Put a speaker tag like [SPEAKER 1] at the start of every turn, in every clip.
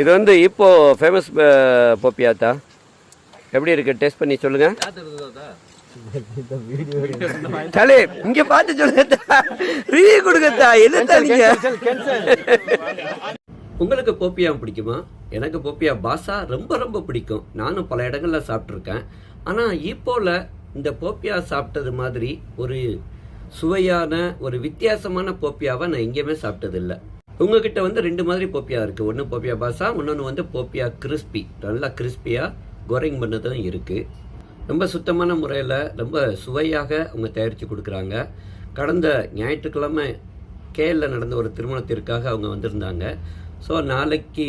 [SPEAKER 1] இது வந்து இப்போ ஃபேமஸ் போப்பியாத்தா. எப்படி இருக்கு? டேஸ்ட் பண்ணி சொல்லுங்க. தலே இங்க பார்த்து சொல்லுங்க, ரிவ்யூ கொடுங்கத்தா. என்னத்தா நீங்க? உங்களுக்கு போப்பியா பிடிக்குமா? எனக்கு போப்பியா பாசா ரொம்ப ரொம்ப பிடிக்கும். நானும் பல இடங்கள்ல சாப்பிட்ருக்கேன். ஆனா இப்போல இந்த போப்பியா சாப்பிட்டது மாதிரி ஒரு சுவையான ஒரு வித்தியாசமான போப்பியாவை நான் எங்கேயுமே சாப்பிட்டதில்லை. உங்ககிட்ட வந்து ரெண்டு மாதிரி போப்பியா இருக்கு. ஒன்று போப்பியா பாசா, இன்னொன்று வந்து போப்பியா கிறிஸ்பி. நல்லா கிறிஸ்பியா கோரிங் பண்ணதும் இருக்கு. ரொம்ப சுத்தமான முறையில் ரொம்ப சுவையாக அவங்க தயாரித்து கொடுக்குறாங்க. கடந்த ஞாயிற்றுக்கிழமை கேஎல்ல நடந்த ஒரு திருமணத்திற்காக அவங்க வந்திருந்தாங்க. ஸோ நாளைக்கு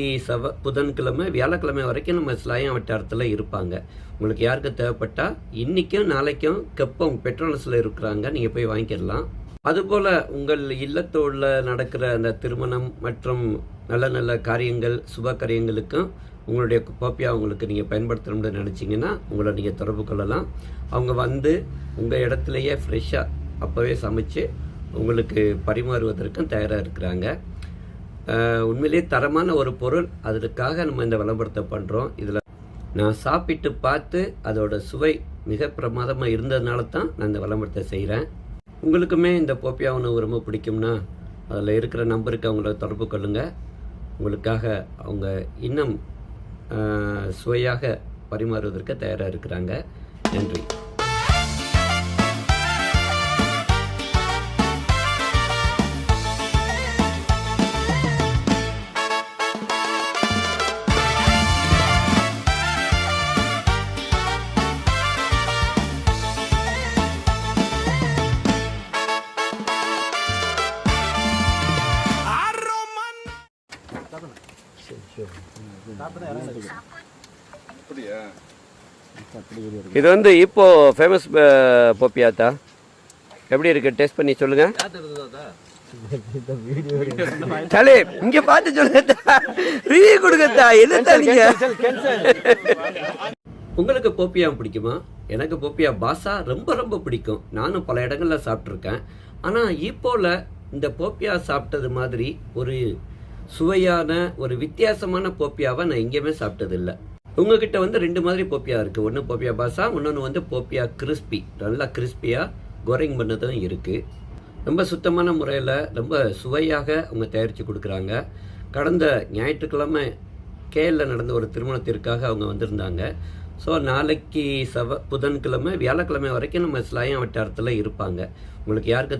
[SPEAKER 1] புதன்கிழமை வியாழக்கிழமை வரைக்கும் நம்ம ஸ்லாயம் வட்டாரத்தில் இருப்பாங்க. உங்களுக்கு யாருக்கு தேவைப்பட்டால் இன்றைக்கும் நாளைக்கும் கப்பம் பெட்ரோல்ஸில் இருக்கிறாங்க, நீங்கள் போய் வாங்கிக்கிடலாம். அதுபோல் உங்கள் இல்லத்தோடு நடக்கிற அந்த திருமணம் மற்றும் நல்ல நல்ல காரியங்கள் சுப காரியங்களுக்கும் உங்களுடைய போப்பியா உங்களுக்கு நீங்கள் பயன்படுத்தணும்னு நினச்சிங்கன்னா உங்களை நீங்கள் தொடர்பு கொள்ளலாம். அவங்க வந்து உங்கள் இடத்துலையே ஃப்ரெஷ்ஷாக அப்போவே சமைச்சு உங்களுக்கு பரிமாறுவதற்கும் தயாராக இருக்கிறாங்க. உண்மையிலேயே தரமான ஒரு பொருள். அதற்காக நம்ம இந்த விளம்பரத்தை பண்ணுறோம். இதில் நான் சாப்பிட்டு பார்த்து அதோட சுவை மிக பிரமாதமாக இருந்ததுனால தான் நான் இந்த விளம்பரத்தை செய்கிறேன். உங்களுக்குமே இந்த போப்பியா உணவு ரொம்ப பிடிக்கும்னா அதில் இருக்கிற நம்பருக்கு அவங்கள தொடர்பு கொள்ளுங்கள். உங்களுக்காக அவங்க இன்னும் சுவையாக பரிமாறுவதற்கு தயாராக இருக்கிறாங்க. நன்றி. இது வந்து இப்போ ஃபேமஸ் போப்பியாத்தா. எப்படி இருக்கு? டேஸ்ட் பண்ணி சொல்லுங்க. தலே இங்க பார்த்து சொல்லுங்க, ரிவ்யூ கொடுங்கத்தா. என்னத்தா நீங்க? உங்களுக்கு போப்பியா பிடிக்குமா? எனக்கு போப்பியா பாசா ரொம்ப ரொம்ப பிடிக்கும். நானும் பல இடங்கள்ல சாப்பிட்ருக்கேன். ஆனா இப்போல இந்த போப்பியா சாப்பிட்டது மாதிரி ஒரு சுவையான ஒரு வித்தியாசமான போப்பியாவை நான் எங்கேயுமே சாப்பிட்டதில்லை. உங்ககிட்ட வந்து ரெண்டு மாதிரி போப்பியா இருக்கு. ஒன்று போப்பியா பாசா, இன்னொன்று வந்து போப்பியா கிறிஸ்பி. நல்லா கிறிஸ்பியா கோரிங் பண்ணதும் இருக்கு. ரொம்ப சுத்தமான முறையில் ரொம்ப சுவையாக அவங்க தயாரித்து கொடுக்குறாங்க. கடந்த ஞாயிற்றுக்கிழமை கேஎல்ல நடந்த ஒரு திருமணத்திற்காக அவங்க வந்திருந்தாங்க. ஸோ நாளைக்கு புதன்கிழமை வியாழக்கிழமை வரைக்கும் நம்ம ஸ்லாயம் வட்டாரத்தில் இருப்பாங்க. உங்களுக்கு யாருக்கு